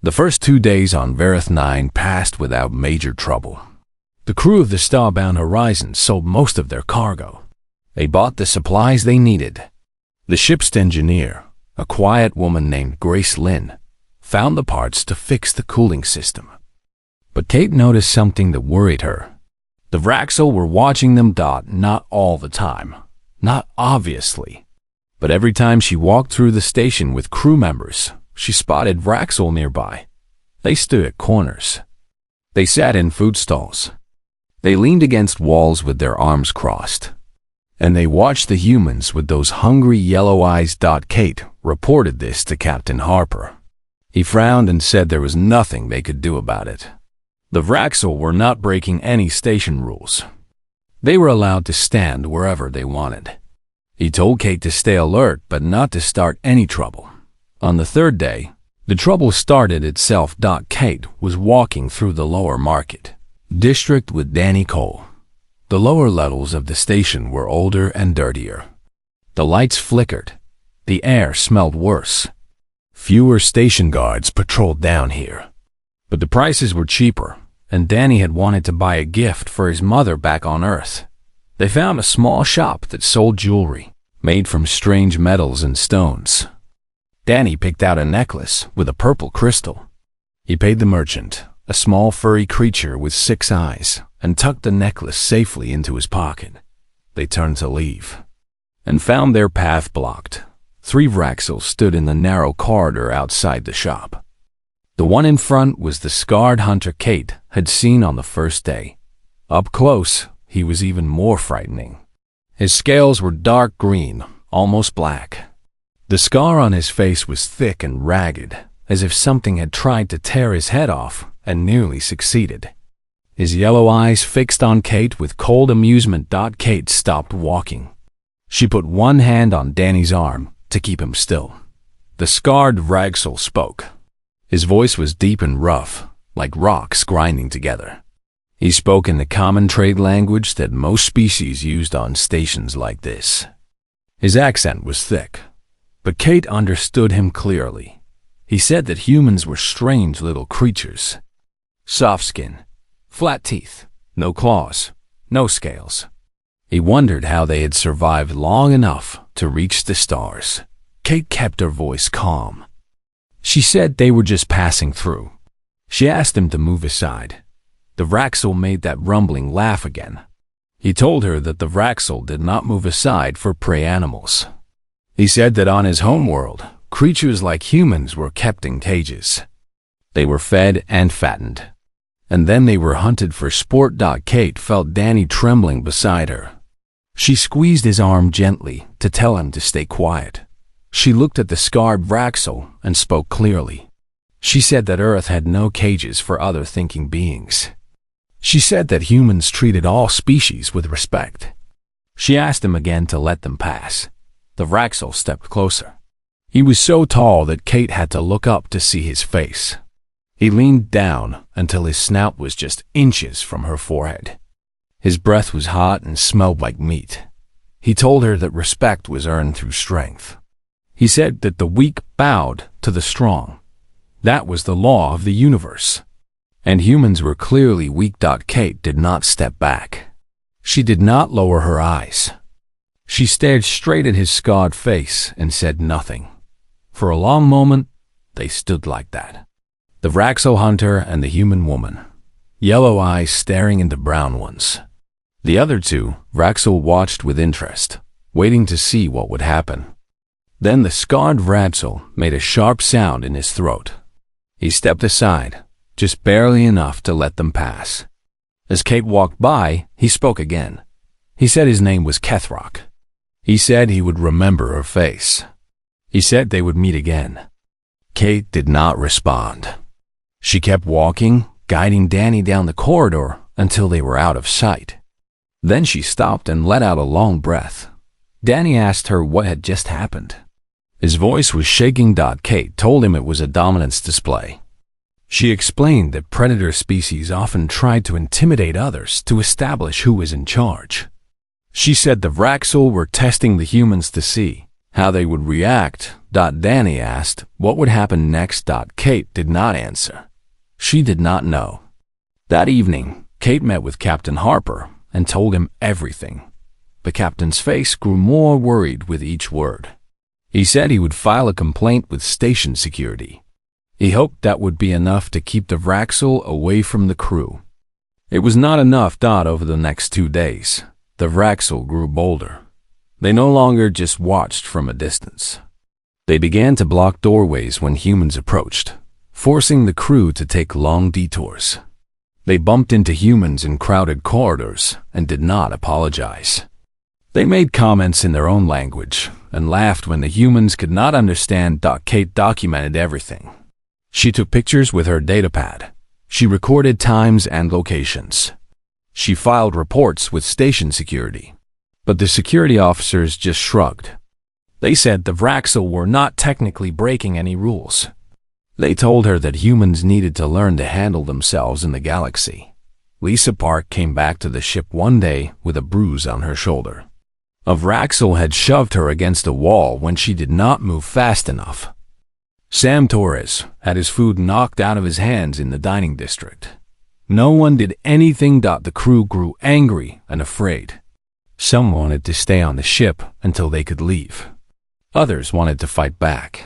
The first 2 days on Verith 9 passed without major trouble. The crew of the Starbound Horizon sold most of their cargo. They bought the supplies they needed. The ship's engineer, a quiet woman named Grace Lynn, found the parts to fix the cooling system. But Kate noticed something that worried her. The Vraxel were watching them, not all the time, not obviously. But every time she walked through the station with crew members, she spotted Vraxel nearby. They stood at corners. They sat in food stalls. They leaned against walls with their arms crossed. And they watched the humans with those hungry yellow eyes. Kate reported this to Captain Harper. He frowned and said there was nothing they could do about it. The Vraxel were not breaking any station rules. They were allowed to stand wherever they wanted. He told Kate to stay alert but not to start any trouble. On the third day, the trouble started itself. Kate was walking through the lower market district with Danny Cole. The lower levels of the station were older and dirtier. The lights flickered. The air smelled worse. Fewer station guards patrolled down here. But the prices were cheaper, and Danny had wanted to buy a gift for his mother back on Earth. They found a small shop that sold jewelry, made from strange metals and stones. Danny picked out a necklace with a purple crystal. He paid the merchant, a small furry creature with 6 eyes, and tucked the necklace safely into his pocket. They turned to leave, and found their path blocked. 3 Vraxels stood in the narrow corridor outside the shop. The one in front was the scarred hunter Kate had seen on the first day. Up close, he was even more frightening. His scales were dark green, almost black. The scar on his face was thick and ragged, as if something had tried to tear his head off and nearly succeeded. His yellow eyes fixed on Kate with cold amusement. Kate stopped walking. She put one hand on Danny's arm to keep him still. The scarred Vraxel spoke. His voice was deep and rough, like rocks grinding together. He spoke in the common trade language that most species used on stations like this. His accent was thick, but Kate understood him clearly. He said that humans were strange little creatures. Soft skin, flat teeth, no claws, no scales. He wondered how they had survived long enough to reach the stars. Kate kept her voice calm. She said they were just passing through. She asked him to move aside. The Vraxel made that rumbling laugh again. He told her that the Vraxel did not move aside for prey animals. He said that on his homeworld, creatures like humans were kept in cages. They were fed and fattened, and then they were hunted for sport. Kate felt Danny trembling beside her. She squeezed his arm gently to tell him to stay quiet. She looked at the scarred Vraxel and spoke clearly. She said that Earth had no cages for other thinking beings. She said that humans treated all species with respect. She asked him again to let them pass. The Vraxel stepped closer. He was so tall that Kate had to look up to see his face. He leaned down until his snout was just inches from her forehead. His breath was hot and smelled like meat. He told her that respect was earned through strength. He said that the weak bowed to the strong. That was the law of the universe. And humans were clearly weak. Kate did not step back. She did not lower her eyes. She stared straight at his scarred face and said nothing. For a long moment, they stood like that. The Vraxel hunter and the human woman. Yellow eyes staring into brown ones. The other 2, Vraxel watched with interest, waiting to see what would happen. Then the scarred Vraxel made a sharp sound in his throat. He stepped aside, just barely enough to let them pass. As Kate walked by, he spoke again. He said his name was Kethrock. He said he would remember her face. He said they would meet again. Kate did not respond. She kept walking, guiding Danny down the corridor until they were out of sight. Then she stopped and let out a long breath. Danny asked her what had just happened. His voice was shaking. Kate told him it was a dominance display. She explained that predator species often tried to intimidate others to establish who was in charge. She said the Vraxel were testing the humans to see How they would react. Danny asked what would happen next. Kate did not answer. She did not know. That evening, Kate met with Captain Harper and told him everything. The captain's face grew more worried with each word. He said he would file a complaint with station security. He hoped that would be enough to keep the Vraxel away from the crew. It was not enough. Over the next 2 days, the Vraxel grew bolder. They no longer just watched from a distance. They began to block doorways when humans approached, forcing the crew to take long detours. They bumped into humans in crowded corridors and did not apologize. They made comments in their own language and laughed when the humans could not understand. Kate documented everything. She took pictures with her datapad. She recorded times and locations. She filed reports with station security. But the security officers just shrugged. They said the Vraxel were not technically breaking any rules. They told her that humans needed to learn to handle themselves in the galaxy. Lisa Park came back to the ship one day with a bruise on her shoulder. A Vraxel had shoved her against a wall when she did not move fast enough. Sam Torres had his food knocked out of his hands in the dining district. No one did anything. The crew grew angry and afraid. Some wanted to stay on the ship until they could leave. Others wanted to fight back.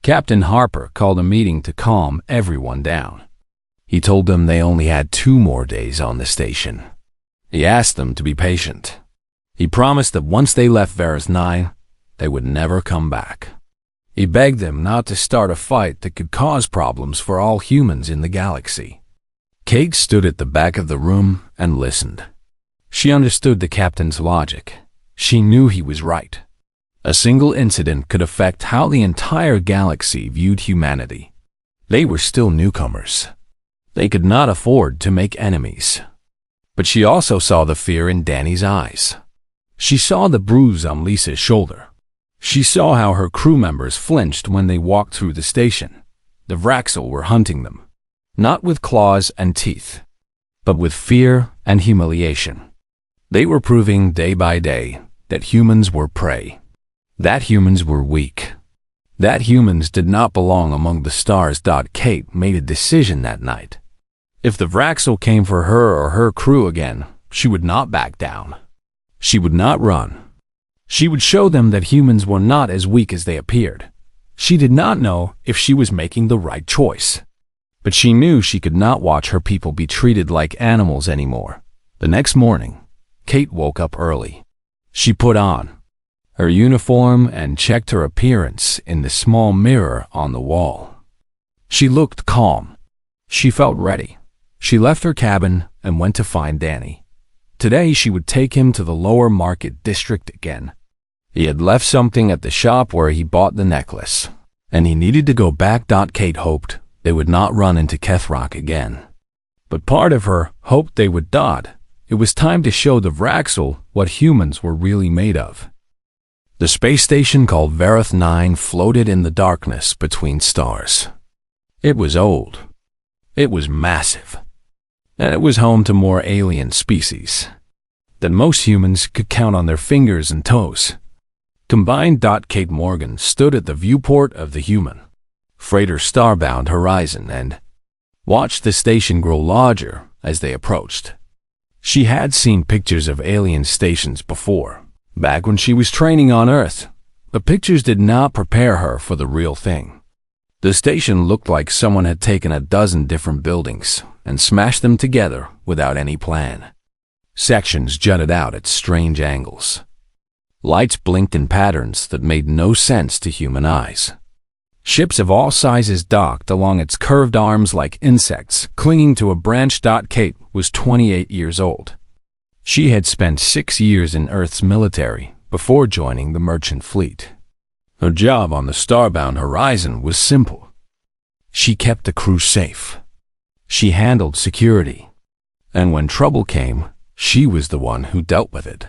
Captain Harper called a meeting to calm everyone down. He told them they only had 2 more days on the station. He asked them to be patient. He promised that once they left Varus 9, they would never come back. He begged them not to start a fight that could cause problems for all humans in the galaxy. Kate stood at the back of the room and listened. She understood the captain's logic. She knew he was right. A single incident could affect how the entire galaxy viewed humanity. They were still newcomers. They could not afford to make enemies. But she also saw the fear in Danny's eyes. She saw the bruise on Lisa's shoulder. She saw how her crew members flinched when they walked through the station. The Vraxel were hunting them, not with claws and teeth, but with fear and humiliation. They were proving day by day that humans were prey, that humans were weak, that humans did not belong among the stars. Kate made a decision that night. If the Vraxel came for her or her crew again, she would not back down. She would not run. She would show them that humans were not as weak as they appeared. She did not know if she was making the right choice. But she knew she could not watch her people be treated like animals anymore. The next morning, Kate woke up early. She put on her uniform and checked her appearance in the small mirror on the wall. She looked calm. She felt ready. She left her cabin and went to find Danny. Today she would take him to the lower market district again. He had left something at the shop where he bought the necklace, and he needed to go back. Kate hoped they would not run into Kethrock again. But part of her hoped they would. It was time to show the Vraxel what humans were really made of. The space station called Varus 9 floated in the darkness between stars. It was old. It was massive. And it was home to more alien species than most humans could count on their fingers and toes. Combined. Kate Morgan stood at the viewport of the human freighter Starbound horizon and watched the station grow larger as they approached. She had seen pictures of alien stations before, back when she was training on Earth. The pictures did not prepare her for the real thing. The station looked like someone had taken a dozen different buildings and smashed them together without any plan. Sections jutted out at strange angles. Lights blinked in patterns that made no sense to human eyes. Ships of all sizes docked along its curved arms like insects clinging to a branch. Kate was 28 years old. She had spent 6 years in Earth's military before joining the merchant fleet. Her job on the Starbound horizon was simple. She kept the crew safe. She handled security. And when trouble came, she was the one who dealt with it.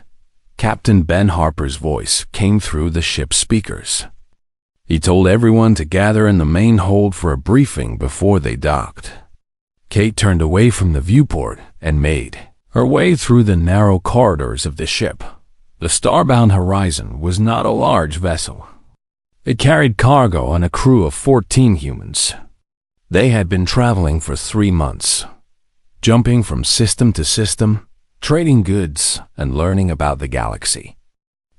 Captain Ben Harper's voice came through the ship's speakers. He told everyone to gather in the main hold for a briefing before they docked. Kate turned away from the viewport and made her way through the narrow corridors of the ship. The Starbound Horizon was not a large vessel. It carried cargo and a crew of 14 humans. They had been traveling for 3 months, jumping from system to system, trading goods, and learning about the galaxy.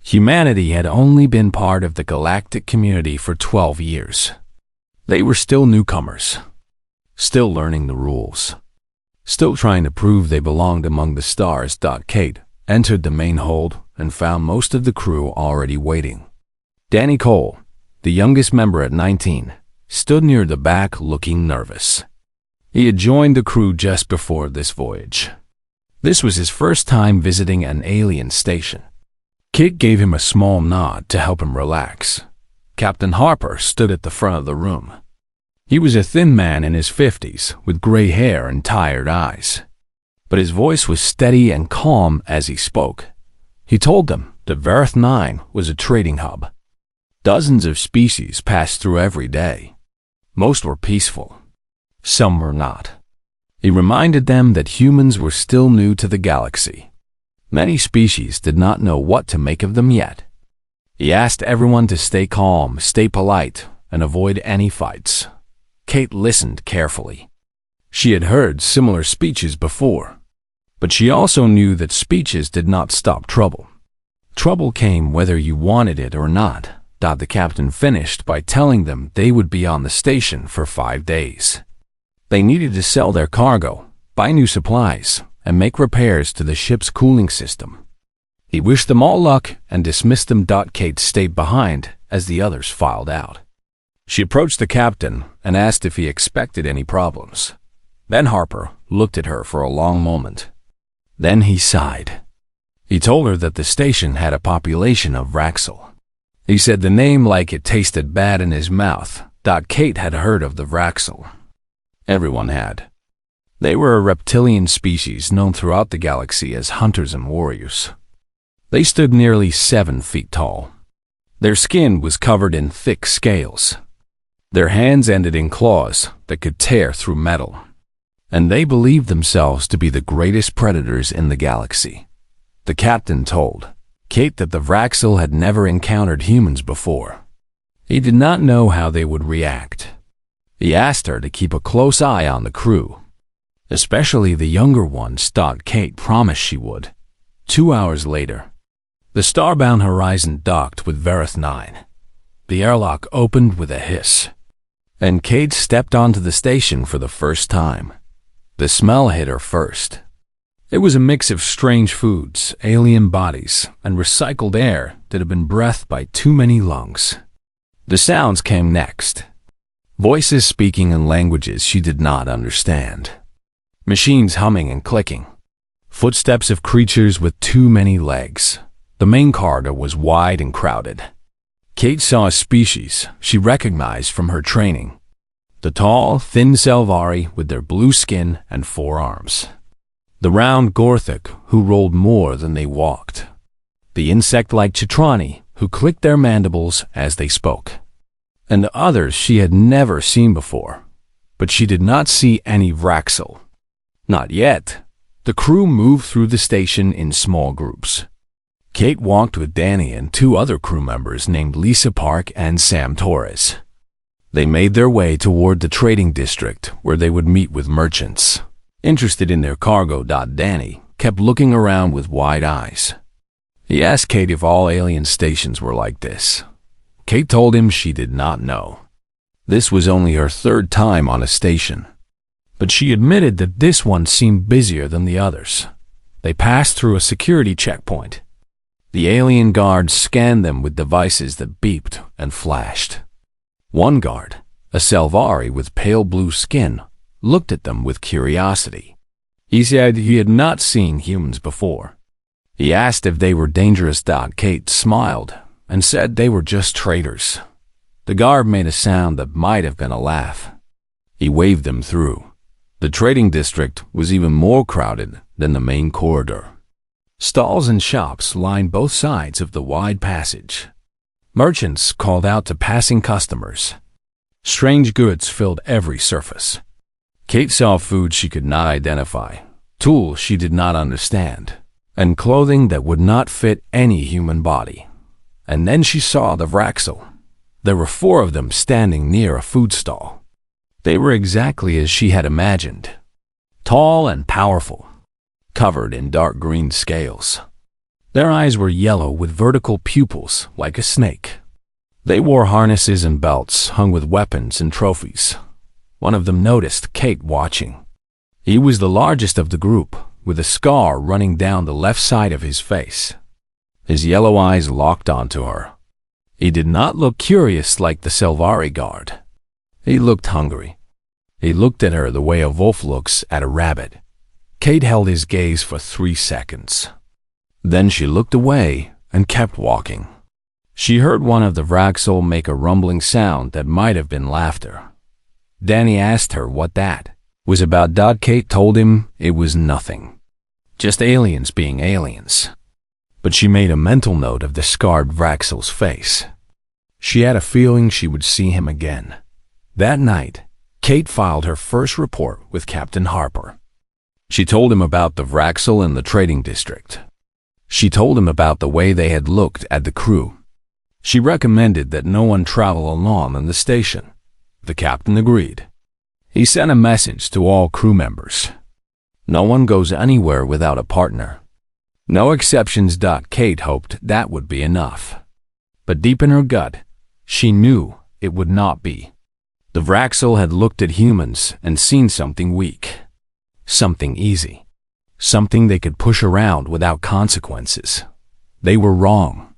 Humanity had only been part of the galactic community for 12 years. They were still newcomers, still learning the rules, still trying to prove they belonged among the stars. Kate entered the main hold and found most of the crew already waiting. Danny Cole, the youngest member at 19, stood near the back looking nervous. He had joined the crew just before this voyage. This was his first time visiting an alien station. Kate gave him a small nod to help him relax. Captain Harper stood at the front of the room. He was a thin man in his 50s with gray hair and tired eyes. But his voice was steady and calm as he spoke. He told them that Verith 9 was a trading hub. Dozens of species passed through every day. Most were peaceful. Some were not. He reminded them that humans were still new to the galaxy. Many species did not know what to make of them yet. He asked everyone to stay calm, stay polite, and avoid any fights. Kate listened carefully. She had heard similar speeches before, but she also knew that speeches did not stop trouble. Trouble came whether you wanted it or not. The captain finished by telling them they would be on the station for 5 days. They needed to sell their cargo, buy new supplies, and make repairs to the ship's cooling system. He wished them all luck and dismissed them. Kate stayed behind as the others filed out. She approached the captain and asked if he expected any problems. Then Harper looked at her for a long moment. Then he sighed. He told her that the station had a population of Vraxel. He said the name like it tasted bad in his mouth. Kate had heard of the Vraxel. Everyone had. They were a reptilian species known throughout the galaxy as hunters and warriors. They stood nearly 7 feet tall. Their skin was covered in thick scales. Their hands ended in claws that could tear through metal. And they believed themselves to be the greatest predators in the galaxy. The captain told Kate that the Vraxel had never encountered humans before. He did not know how they would react. He asked her to keep a close eye on the crew, especially the younger ones. Kate promised she would. 2 hours later, the Starbound Horizon docked with Verith 9. The airlock opened with a hiss, and Kate stepped onto the station for the first time. The smell hit her first. It was a mix of strange foods, alien bodies, and recycled air that had been breathed by too many lungs. The sounds came next. Voices speaking in languages she did not understand. Machines humming and clicking. Footsteps of creatures with too many legs. The main corridor was wide and crowded. Kate saw a species she recognized from her training. The tall, thin Selvari with their blue skin and 4 arms. The round Gorthik who rolled more than they walked. The insect-like Chitrani who clicked their mandibles as they spoke. And others she had never seen before. But she did not see any Vraxel. Not yet. The crew moved through the station in small groups. Kate walked with Danny and 2 other crew members named Lisa Park and Sam Torres. They made their way toward the trading district where they would meet with merchants. Interested in their cargo. Danny kept looking around with wide eyes. He asked Kate if all alien stations were like this. Kate told him she did not know. This was only her 3rd time on a station. But she admitted that this one seemed busier than the others. They passed through a security checkpoint. The alien guards scanned them with devices that beeped and flashed. One guard, a Selvari with pale blue skin, looked at them with curiosity. He said he had not seen humans before. He asked if they were dangerous. Kate smiled and said they were just traders. The guard made a sound that might have been a laugh. He waved them through. The trading district was even more crowded than the main corridor. Stalls and shops lined both sides of the wide passage. Merchants called out to passing customers. Strange goods filled every surface. Kate saw food she could not identify, tools she did not understand, and clothing that would not fit any human body. And then she saw the Vraxel. There were 4 of them standing near a food stall. They were exactly as she had imagined. Tall and powerful, covered in dark green scales. Their eyes were yellow with vertical pupils like a snake. They wore harnesses and belts hung with weapons and trophies. One of them noticed Kate watching. He was the largest of the group, with a scar running down the left side of his face. His yellow eyes locked onto her. He did not look curious like the Selvari guard. He looked hungry. He looked at her the way a wolf looks at a rabbit. Kate held his gaze for 3 seconds. Then she looked away and kept walking. She heard one of the Vraxel make a rumbling sound that might have been laughter. Danny asked her what that was about. Kate told him it was nothing. Just aliens being aliens. But she made a mental note of the scarred Vraxel's face. She had a feeling she would see him again. That night, Kate filed her first report with Captain Harper. She told him about the Vraxel in the trading district. She told him about the way they had looked at the crew. She recommended that no one travel alone in the station. The captain agreed. He sent a message to all crew members. No one goes anywhere without a partner. No exceptions. Kate hoped that would be enough. But deep in her gut, she knew it would not be. The Vraxel had looked at humans and seen something weak. Something easy. Something they could push around without consequences. They were wrong.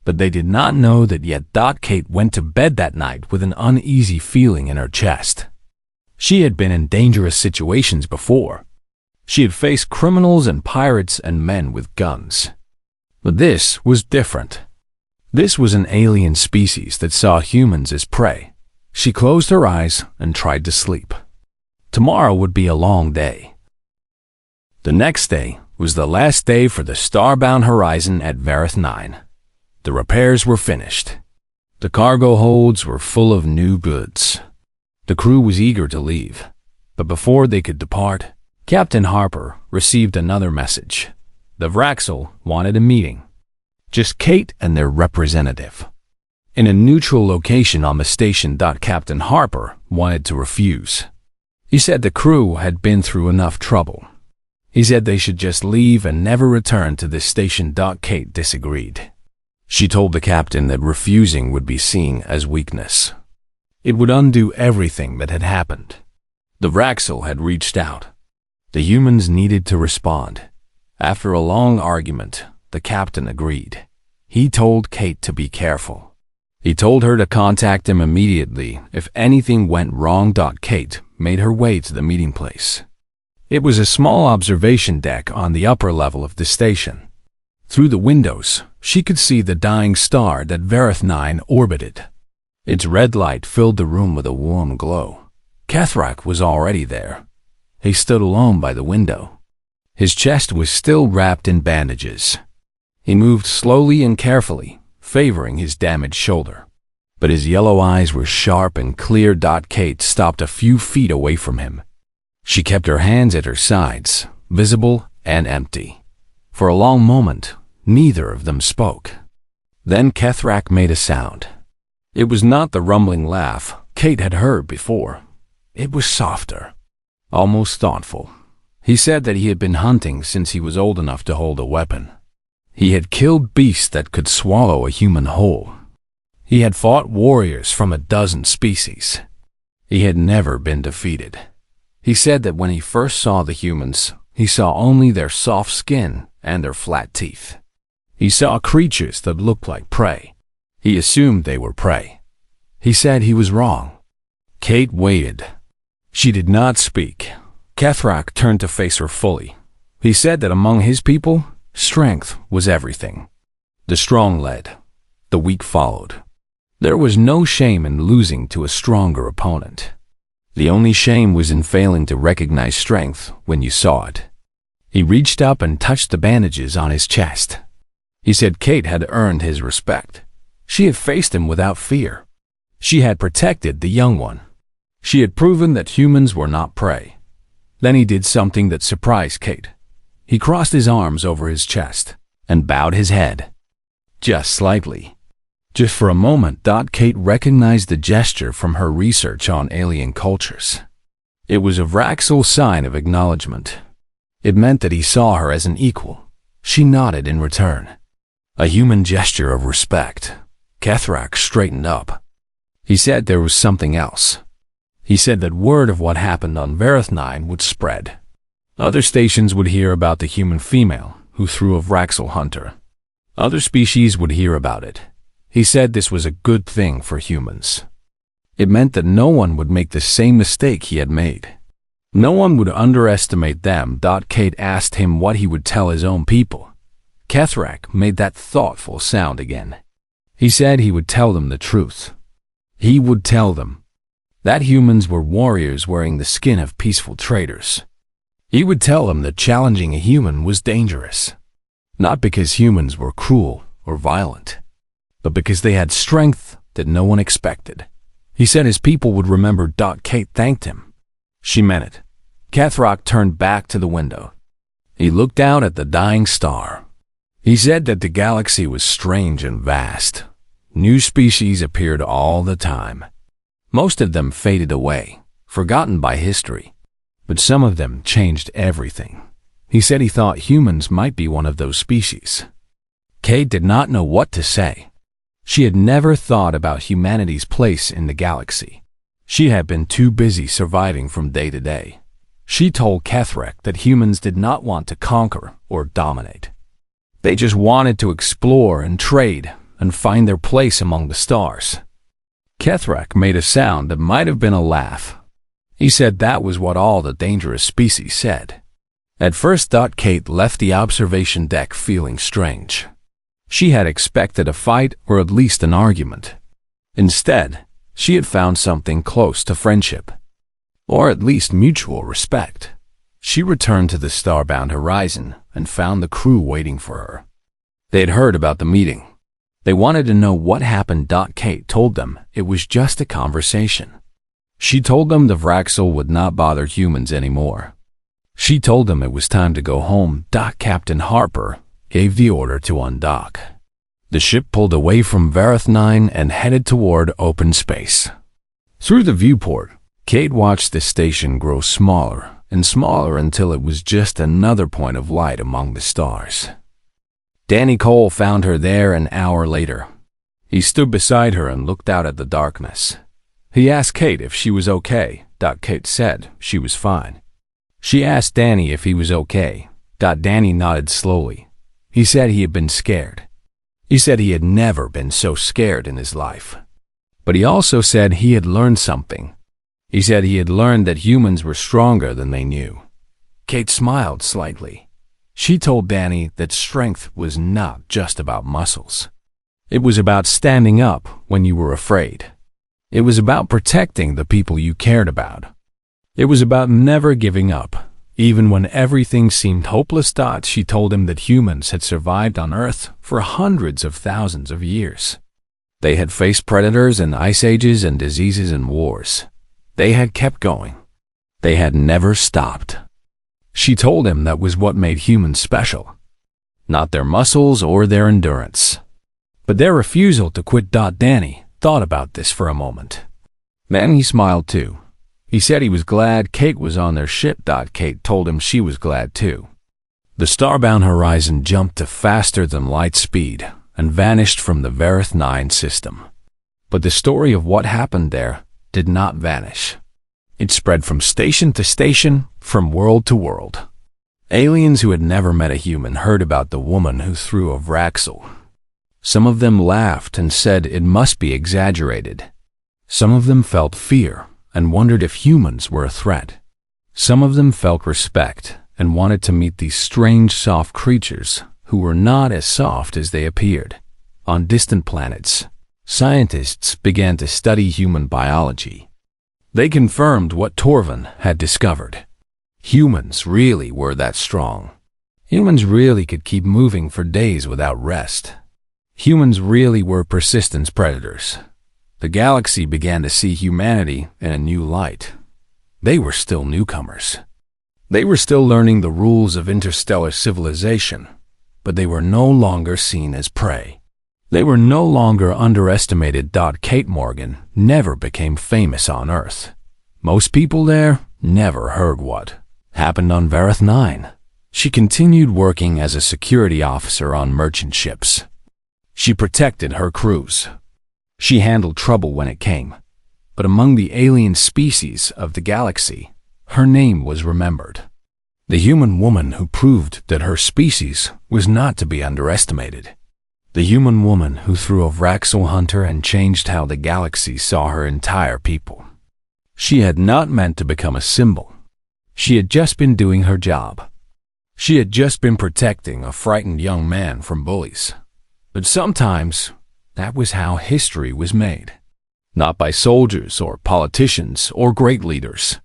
But they did not know that yet. Kate went to bed that night with an uneasy feeling in her chest. She had been in dangerous situations before. She had faced criminals and pirates and men with guns. But this was different. This was an alien species that saw humans as prey. She closed her eyes and tried to sleep. Tomorrow would be a long day. The next day was the last day for the Starbound horizon at Vareth 9. The repairs were finished. The cargo holds were full of new goods. The crew was eager to leave, but before they could depart, Captain Harper received another message. The Vraxel wanted a meeting. Just Kate and their representative. In a neutral location on the station. Captain Harper wanted to refuse. He said the crew had been through enough trouble. He said they should just leave and never return to this station. Kate disagreed. She told the captain that refusing would be seen as weakness. It would undo everything that had happened. The Vraxel had reached out. The humans needed to respond. After a long argument, the captain agreed. He told Kate to be careful. He told her to contact him immediately if anything went wrong. Kate made her way to the meeting place. It was a small observation deck on the upper level of the station. Through the windows, she could see the dying star that Vareth 9 orbited. Its red light filled the room with a warm glow. Kethrak was already there. He stood alone by the window. His chest was still wrapped in bandages. He moved slowly and carefully, favoring his damaged shoulder. But his yellow eyes were sharp and clear. Kate stopped a few feet away from him. She kept her hands at her sides, visible and empty. For a long moment, neither of them spoke. Then Kethrak made a sound. It was not the rumbling laugh Kate had heard before. It was softer, almost thoughtful. He said that he had been hunting since he was old enough to hold a weapon. He had killed beasts that could swallow a human whole. He had fought warriors from a dozen species. He had never been defeated. He said that when he first saw the humans, he saw only their soft skin and their flat teeth. He saw creatures that looked like prey. He assumed they were prey. He said he was wrong. Kate waited. She did not speak. Kethrak turned to face her fully. He said that among his people, strength was everything. The strong led. The weak followed. There was no shame in losing to a stronger opponent. The only shame was in failing to recognize strength when you saw it. He reached up and touched the bandages on his chest. He said Kate had earned his respect. She had faced him without fear. She had protected the young one. She had proven that humans were not prey. Then he did something that surprised Kate. He crossed his arms over his chest and bowed his head. Just slightly. Just for a moment, Kate recognized the gesture from her research on alien cultures. It was a Vraxel sign of acknowledgement. It meant that he saw her as an equal. She nodded in return. A human gesture of respect. Kethrak straightened up. He said there was something else. He said that word of what happened on Vareth 9 would spread. Other stations would hear about the human female who threw a Vraxel hunter. Other species would hear about it. He said this was a good thing for humans. It meant that no one would make the same mistake he had made. No one would underestimate them. Kate asked him what he would tell his own people. Kethrak made that thoughtful sound again. He said he would tell them the truth. He would tell them that humans were warriors wearing the skin of peaceful traders. He would tell them that challenging a human was dangerous. Not because humans were cruel or violent, but because they had strength that no one expected. He said his people would remember. Kate thanked him. She meant it. Kethrak turned back to the window. He looked out at the dying star. He said that the galaxy was strange and vast. New species appeared all the time. Most of them faded away, forgotten by history. But some of them changed everything. He said he thought humans might be one of those species. Kate did not know what to say. She had never thought about humanity's place in the galaxy. She had been too busy surviving from day to day. She told Kethrak that humans did not want to conquer or dominate. They just wanted to explore and trade and find their place among the stars. Kethrak made a sound that might have been a laugh. He said that was what all the dangerous species said. At first, Kate left the observation deck feeling strange. She had expected a fight or at least an argument. Instead, she had found something close to friendship, or at least mutual respect. She returned to the starbound horizon and found the crew waiting for her. They had heard about the meeting. They wanted to know what happened. Kate told them it was just a conversation. She told them the Vraxel would not bother humans anymore. She told them it was time to go home. Captain Harper gave the order to undock. The ship pulled away from Vareth 9 and headed toward open space. Through the viewport, Kate watched the station grow smaller and smaller until it was just another point of light among the stars. Danny Cole found her there an hour later. He stood beside her and looked out at the darkness. He asked Kate if she was okay. Kate said she was fine. She asked Danny if he was okay. Danny nodded slowly. He said he had been scared. He said he had never been so scared in his life. But he also said he had learned something. He said he had learned that humans were stronger than they knew. Kate smiled slightly. She told Danny that strength was not just about muscles. It was about standing up when you were afraid. It was about protecting the people you cared about. It was about never giving up, even when everything seemed hopeless. She told him that humans had survived on Earth for hundreds of thousands of years. They had faced predators and ice ages and diseases and wars. They had kept going. They had never stopped. She told him that was what made humans special. Not their muscles or their endurance, but their refusal to quit. Danny thought about this for a moment. Then he smiled too. He said he was glad Kate was on their ship. Kate told him she was glad too. The starbound horizon jumped to faster than light speed and vanished from the Vareth 9 system. But the story of what happened there did not vanish. It spread from station to station, from world to world. Aliens who had never met a human heard about the woman who threw a Vraxel. Some of them laughed and said it must be exaggerated. Some of them felt fear and wondered if humans were a threat. Some of them felt respect and wanted to meet these strange, soft creatures who were not as soft as they appeared. On distant planets, scientists began to study human biology. They confirmed what Torvin had discovered. Humans really were that strong. Humans really could keep moving for days without rest. Humans really were persistent predators. The galaxy began to see humanity in a new light. They were still newcomers. They were still learning the rules of interstellar civilization, but they were no longer seen as prey. They were no longer underestimated. Kate Morgan never became famous on Earth. Most people there never heard what happened on Verith 9. She continued working as a security officer on merchant ships. She protected her crews. She handled trouble when it came. But among the alien species of the galaxy, her name was remembered. The human woman who proved that her species was not to be underestimated. The human woman who threw a Vraxel hunter and changed how the galaxy saw her entire people. She had not meant to become a symbol. She had just been doing her job. She had just been protecting a frightened young man from bullies. But sometimes, that was how history was made. Not by soldiers or politicians or great leaders,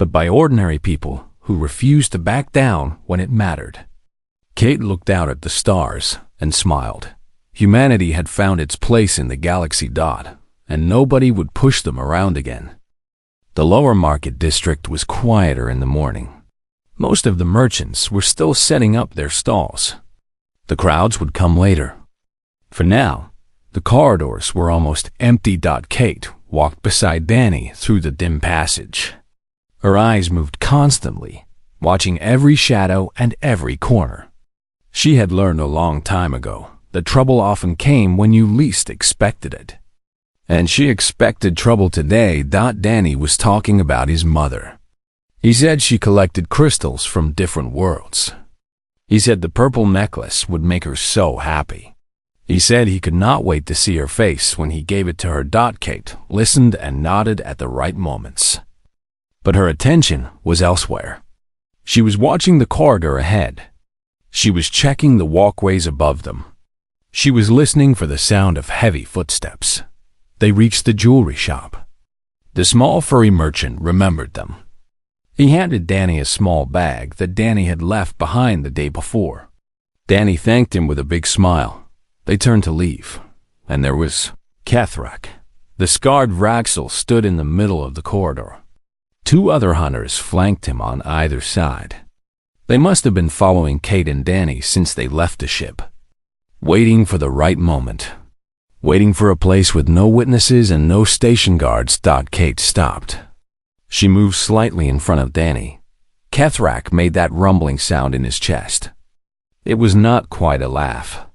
but by ordinary people who refused to back down when it mattered. Kate looked out at the stars and smiled. Humanity had found its place in the galaxy. And nobody would push them around again. The lower market district was quieter in the morning. Most of the merchants were still setting up their stalls. The crowds would come later. For now, the corridors were almost empty. Kate walked beside Danny through the dim passage. Her eyes moved constantly, watching every shadow and every corner. She had learned a long time ago that trouble often came when you least expected it. And she expected trouble today. Danny was talking about his mother. He said she collected crystals from different worlds. He said the purple necklace would make her so happy. He said he could not wait to see her face when he gave it to her. Kate listened and nodded at the right moments. But her attention was elsewhere. She was watching the corridor ahead. She was checking the walkways above them. She was listening for the sound of heavy footsteps. They reached the jewelry shop. The small furry merchant remembered them. He handed Danny a small bag that Danny had left behind the day before. Danny thanked him with a big smile. They turned to leave, and there was Kethrak. The scarred Vraxel stood in the middle of the corridor. Two other hunters flanked him on either side. They must have been following Kate and Danny since they left the ship, waiting for the right moment. Waiting for a place with no witnesses and no station guards. Kate stopped. She moved slightly in front of Danny. Kethrak made that rumbling sound in his chest. It was not quite a laugh.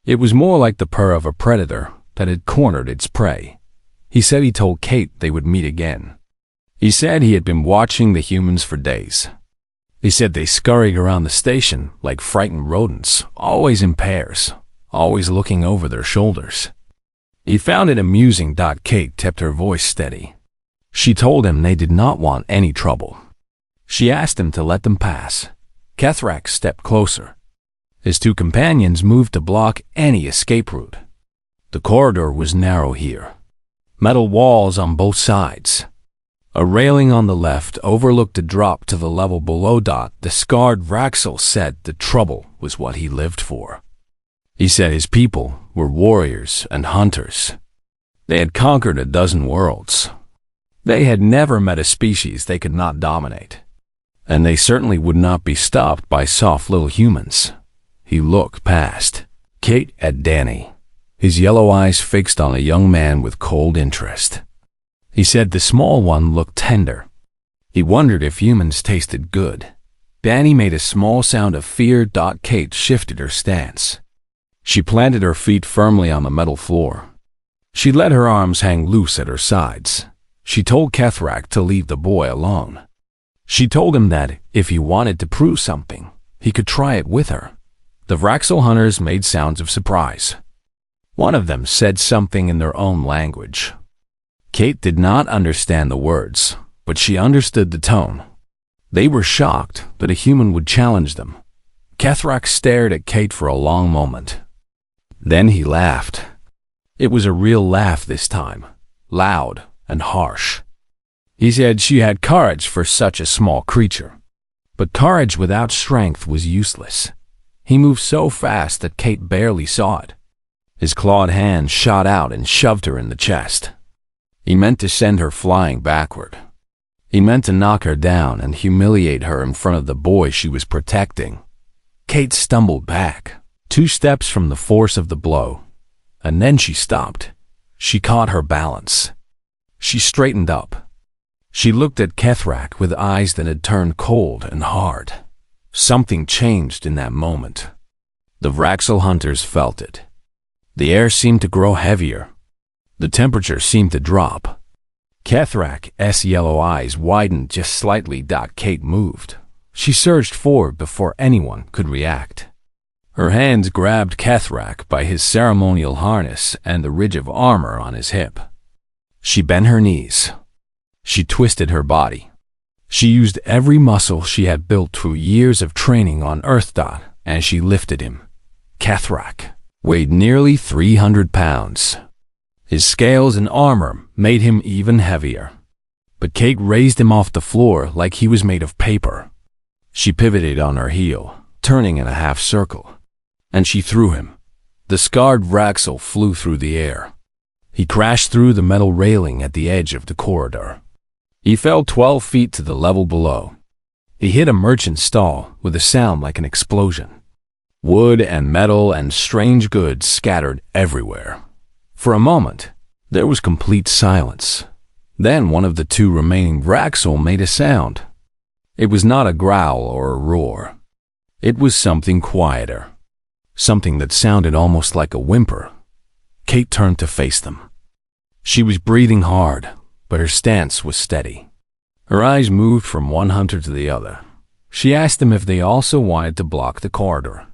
It was more like the purr of a predator that had cornered its prey. He said he told Kate they would meet again. He said he had been watching the humans for days. He said they scurried around the station like frightened rodents, always in pairs, always looking over their shoulders. He found it amusing. Kate kept her voice steady. She told him they did not want any trouble. She asked him to let them pass. Kethrak stepped closer. His two companions moved to block any escape route. The corridor was narrow here. Metal walls on both sides. A railing on the left overlooked a drop to the level below. The scarred Vraxel said the trouble was what he lived for. He said his people were warriors and hunters. They had conquered a dozen worlds. They had never met a species they could not dominate. And they certainly would not be stopped by soft little humans. He looked past Kate at Danny, his yellow eyes fixed on a young man with cold interest. He said the small one looked tender. He wondered if humans tasted good. Danny made a small sound of fear. Kate shifted her stance. She planted her feet firmly on the metal floor. She let her arms hang loose at her sides. She told Kethrak to leave the boy alone. She told him that if he wanted to prove something, he could try it with her. The Vraxel hunters made sounds of surprise. One of them said something in their own language. Kate did not understand the words, but she understood the tone. They were shocked that a human would challenge them. Kethrak stared at Kate for a long moment. Then he laughed. It was a real laugh this time, loud and harsh. He said she had courage for such a small creature. But courage without strength was useless. He moved so fast that Kate barely saw it. His clawed hand shot out and shoved her in the chest. He meant to send her flying backward. He meant to knock her down and humiliate her in front of the boy she was protecting. Kate stumbled back, 2 steps from the force of the blow, and then she stopped. She caught her balance. She straightened up. She looked at Kethrak with eyes that had turned cold and hard. Something changed in that moment. The Vraxel hunters felt it. The air seemed to grow heavier. The temperature seemed to drop. Kethrak's yellow eyes widened just slightly. Kate moved. She surged forward before anyone could react. Her hands grabbed Kethrak by his ceremonial harness and the ridge of armor on his hip. She bent her knees. She twisted her body. She used every muscle she had built through years of training on Earth. And she lifted him. Kethrak weighed nearly 300 pounds. His scales and armor made him even heavier. But Kate raised him off the floor like he was made of paper. She pivoted on her heel, turning in a half circle. And she threw him. The scarred Vraxel flew through the air. He crashed through the metal railing at the edge of the corridor. He fell 12 feet to the level below. He hit a merchant stall with a sound like an explosion. Wood and metal and strange goods scattered everywhere. For a moment, there was complete silence. Then one of the 2 remaining Vraxel made a sound. It was not a growl or a roar. It was something quieter. Something that sounded almost like a whimper. Kate turned to face them. She was breathing hard, but her stance was steady. Her eyes moved from one hunter to the other. She asked them if they also wanted to block the corridor.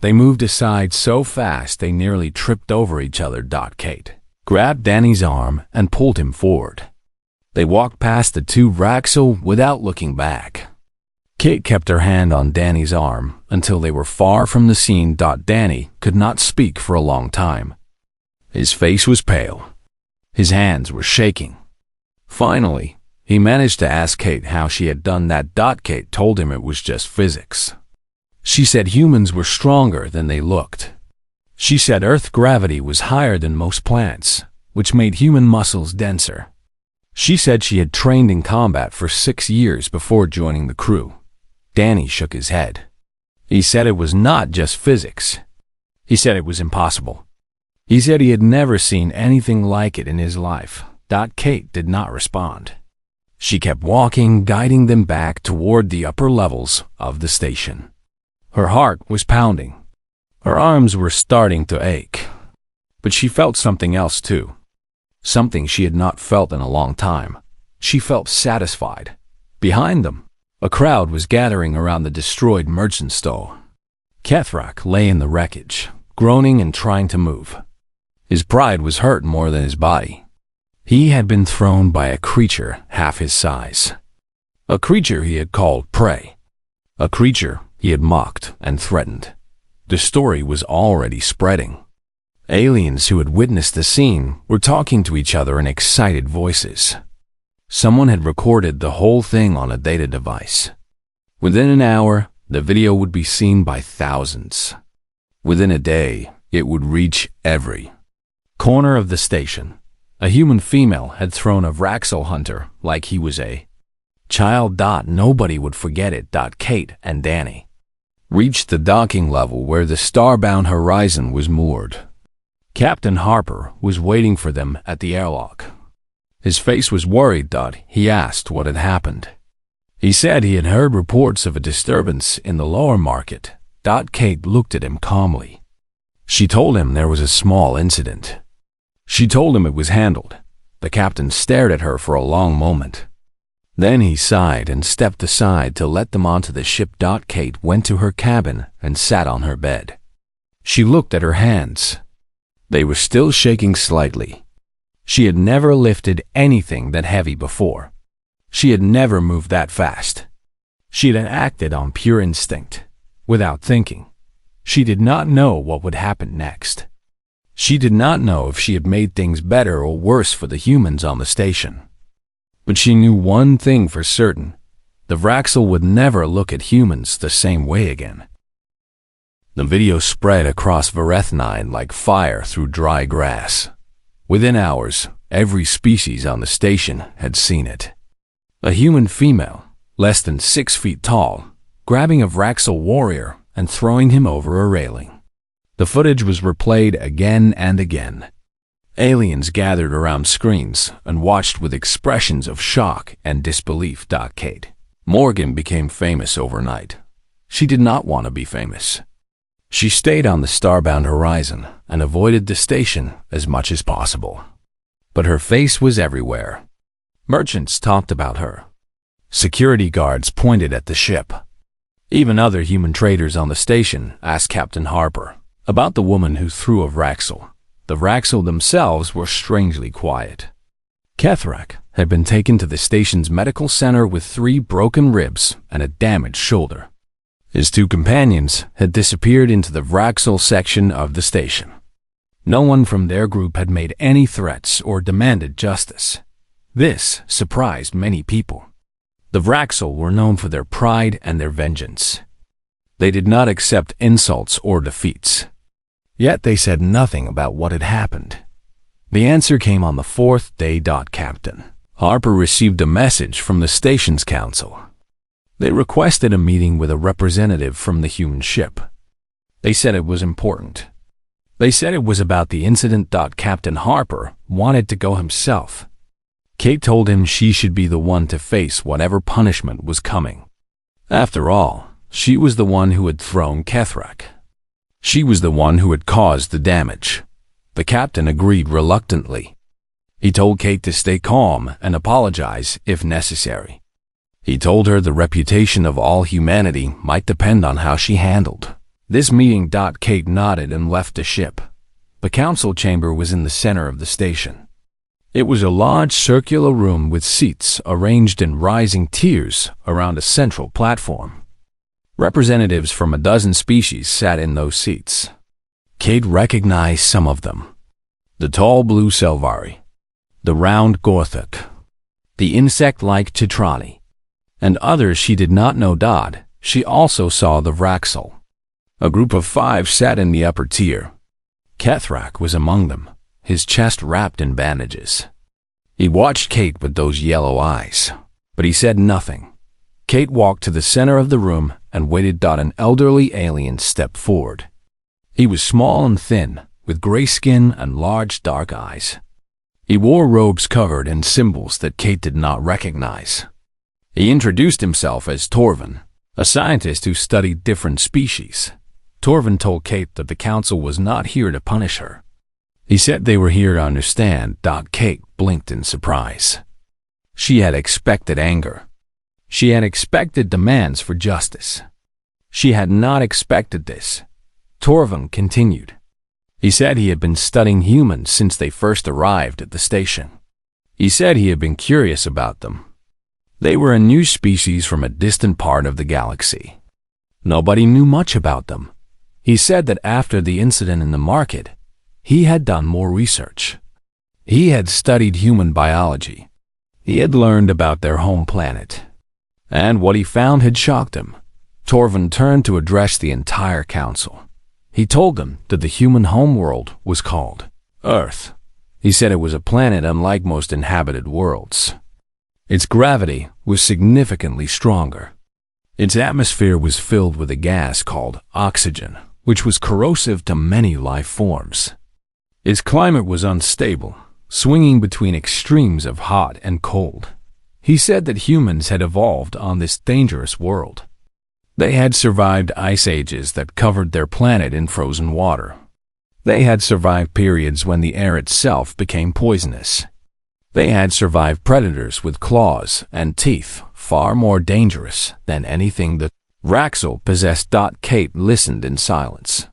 They moved aside so fast they nearly tripped over each other. Kate grabbed Danny's arm and pulled him forward. They walked past the 2 Vraxel without looking back. Kate kept her hand on Danny's arm until they were far from the scene. Danny could not speak for a long time. His face was pale. His hands were shaking. Finally, he managed to ask Kate how she had done that. Kate told him it was just physics. She said humans were stronger than they looked. She said Earth gravity was higher than most planets, which made human muscles denser. She said she had trained in combat for 6 years before joining the crew. Danny shook his head. He said it was not just physics. He said it was impossible. He said he had never seen anything like it in his life. Kate did not respond. She kept walking, guiding them back toward the upper levels of the station. Her heart was pounding. Her arms were starting to ache. But she felt something else too. Something she had not felt in a long time. She felt satisfied. Behind them, a crowd was gathering around the destroyed merchant stall. Kethrak lay in the wreckage, groaning and trying to move. His pride was hurt more than his body. He had been thrown by a creature half his size. A creature he had called prey. A creature he had mocked and threatened. The story was already spreading. Aliens who had witnessed the scene were talking to each other in excited voices. Someone had recorded the whole thing on a data device. Within an hour, the video would be seen by thousands. Within a day, it would reach every corner of the station. A human female had thrown a Vraxel hunter like he was a child. Nobody would forget it. Kate and Danny reached the docking level where the Starbound Horizon was moored. Captain Harper was waiting for them at the airlock. His face was worried. He asked what had happened. He said he had heard reports of a disturbance in the lower market. Kate looked at him calmly. She told him there was a small incident. She told him it was handled. The captain stared at her for a long moment. Then he sighed and stepped aside to let them onto the ship. Kate went to her cabin and sat on her bed. She looked at her hands. They were still shaking slightly. She had never lifted anything that heavy before. She had never moved that fast. She had acted on pure instinct, without thinking. She did not know what would happen next. She did not know if she had made things better or worse for the humans on the station. But she knew one thing for certain. The Vraxel would never look at humans the same way again. The video spread across Vareth-9 like fire through dry grass. Within hours, every species on the station had seen it. A human female, less than 6 feet tall, grabbing a Vraxel warrior and throwing him over a railing. The footage was replayed again and again. Aliens gathered around screens and watched with expressions of shock and disbelief. Kate Morgan became famous overnight. She did not want to be famous. She stayed on the starbound horizon and avoided the station as much as possible. But her face was everywhere. Merchants talked about her. Security guards pointed at the ship. Even other human traders on the station asked Captain Harper about the woman who threw a Vraxel. The Vraxel themselves were strangely quiet. Kethrak had been taken to the station's medical center with 3 broken ribs and a damaged shoulder. His 2 companions had disappeared into the Vraxel section of the station. No one from their group had made any threats or demanded justice. This surprised many people. The Vraxel were known for their pride and their vengeance. They did not accept insults or defeats. Yet they said nothing about what had happened. The answer came on the 4th day. Captain Harper received a message from the station's council. They requested a meeting with a representative from the human ship. They said it was important. They said it was about the incident. Captain Harper wanted to go himself. Kate told him she should be the one to face whatever punishment was coming. After all, she was the one who had thrown Kethrak. She was the one who had caused the damage. The captain agreed reluctantly. He told Kate to stay calm and apologize if necessary. He told her the reputation of all humanity might depend on how she handled this meeting. Kate nodded and left the ship. The council chamber was in the center of the station. It was a large circular room with seats arranged in rising tiers around a central platform. Representatives from a dozen species sat in those seats. Kate recognized some of them. The tall blue Selvari, the round Gorthuk, the insect-like Chitrani, and others she did not know. She also saw the Vraxel. A group of 5 sat in the upper tier. Kethrak was among them, his chest wrapped in bandages. He watched Kate with those yellow eyes, but he said nothing. Kate walked to the center of the room and waited. An elderly alien stepped forward. He was small and thin, with gray skin and large dark eyes. He wore robes covered in symbols that Kate did not recognize. He introduced himself as Torvin, a scientist who studied different species. Torvin told Kate that the council was not here to punish her. He said they were here to understand. Kate blinked in surprise. She had expected anger. She had expected demands for justice. She had not expected this. Torvin continued. He said he had been studying humans since they first arrived at the station. He said he had been curious about them. They were a new species from a distant part of the galaxy. Nobody knew much about them. He said that after the incident in the market, he had done more research. He had studied human biology. He had learned about their home planet. And what he found had shocked him. Torvin turned to address the entire council. He told them that the human homeworld was called Earth. He said it was a planet unlike most inhabited worlds. Its gravity was significantly stronger. Its atmosphere was filled with a gas called oxygen, which was corrosive to many life forms. Its climate was unstable, swinging between extremes of hot and cold. He said that humans had evolved on this dangerous world. They had survived ice ages that covered their planet in frozen water. They had survived periods when the air itself became poisonous. They had survived predators with claws and teeth far more dangerous than anything the Vraxel possessed. Kate listened in silence.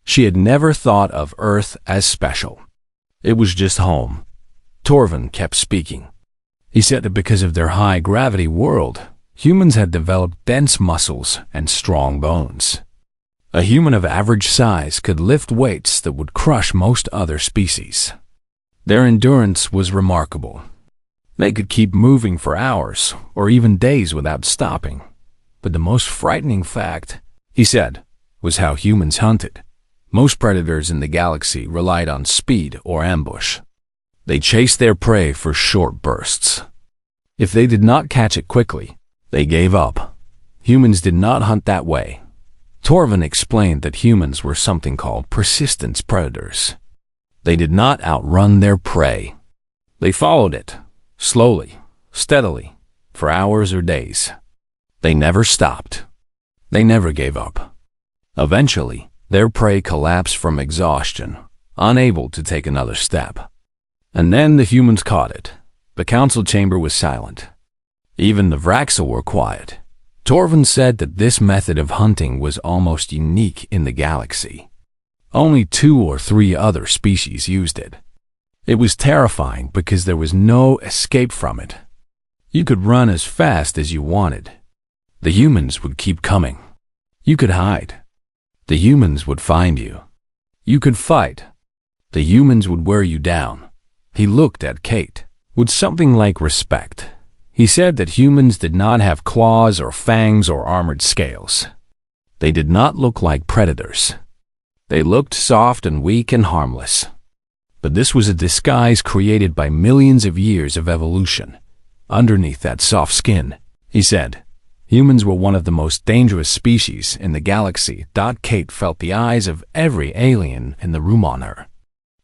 She had never thought of Earth as special. It was just home. Torvin kept speaking. He said that because of their high-gravity world, humans had developed dense muscles and strong bones. A human of average size could lift weights that would crush most other species. Their endurance was remarkable. They could keep moving for hours or even days without stopping. But the most frightening fact, he said, was how humans hunted. Most predators in the galaxy relied on speed or ambush. They chased their prey for short bursts. If they did not catch it quickly, they gave up. Humans did not hunt that way. Torvin explained that humans were something called persistence predators. They did not outrun their prey. They followed it, slowly, steadily, for hours or days. They never stopped. They never gave up. Eventually, their prey collapsed from exhaustion, unable to take another step. And then the humans caught it. The council chamber was silent. Even the Vraxel were quiet. Torvin said that this method of hunting was almost unique in the galaxy. Only 2 or 3 other species used it. It was terrifying because there was no escape from it. You could run as fast as you wanted. The humans would keep coming. You could hide. The humans would find you. You could fight. The humans would wear you down. He looked at Kate with something like respect. He said that humans did not have claws or fangs or armored scales. They did not look like predators. They looked soft and weak and harmless. But this was a disguise created by millions of years of evolution. Underneath that soft skin, he said, humans were one of the most dangerous species in the galaxy. Kate felt the eyes of every alien in the room on her.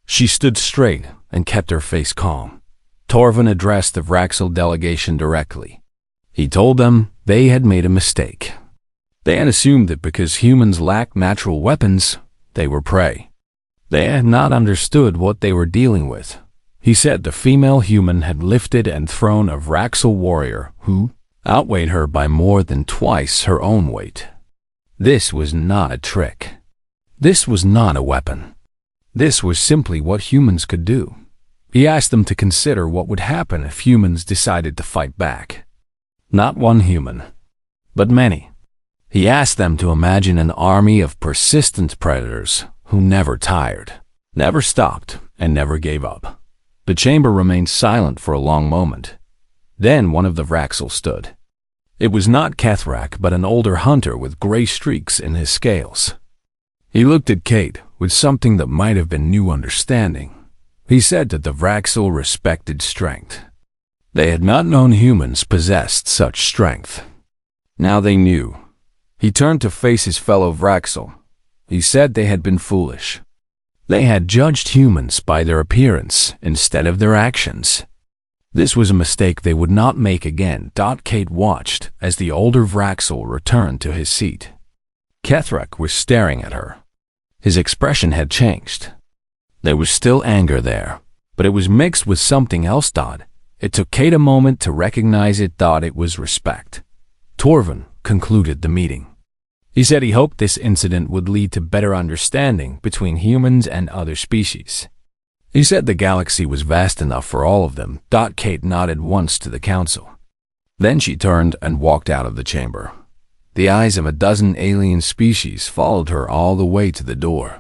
She stood straight and kept her face calm. Torvin addressed the Vraxel delegation directly. He told them they had made a mistake. They had assumed that because humans lacked natural weapons, they were prey. They had not understood what they were dealing with. He said the female human had lifted and thrown a Vraxel warrior who outweighed her by more than twice her own weight. This was not a trick. This was not a weapon. This was simply what humans could do. He asked them to consider what would happen if humans decided to fight back. Not one human, but many. He asked them to imagine an army of persistent predators who never tired, never stopped, and never gave up. The chamber remained silent for a long moment. Then one of the Vraxel stood. It was not Kethrak, but an older hunter with gray streaks in his scales. He looked at Kate with something that might have been new understanding. He said that the Vraxel respected strength. They had not known humans possessed such strength. Now they knew. He turned to face his fellow Vraxel. He said they had been foolish. They had judged humans by their appearance instead of their actions. This was a mistake they would not make again. Kate watched as the older Vraxel returned to his seat. Kethrak was staring at her. His expression had changed. There was still anger there, but it was mixed with something else. It took Kate a moment to recognize it. It was respect. Torvin concluded the meeting. He said he hoped this incident would lead to better understanding between humans and other species. He said the galaxy was vast enough for all of them. Kate nodded once to the council. Then she turned and walked out of the chamber. The eyes of a dozen alien species followed her all the way to the door.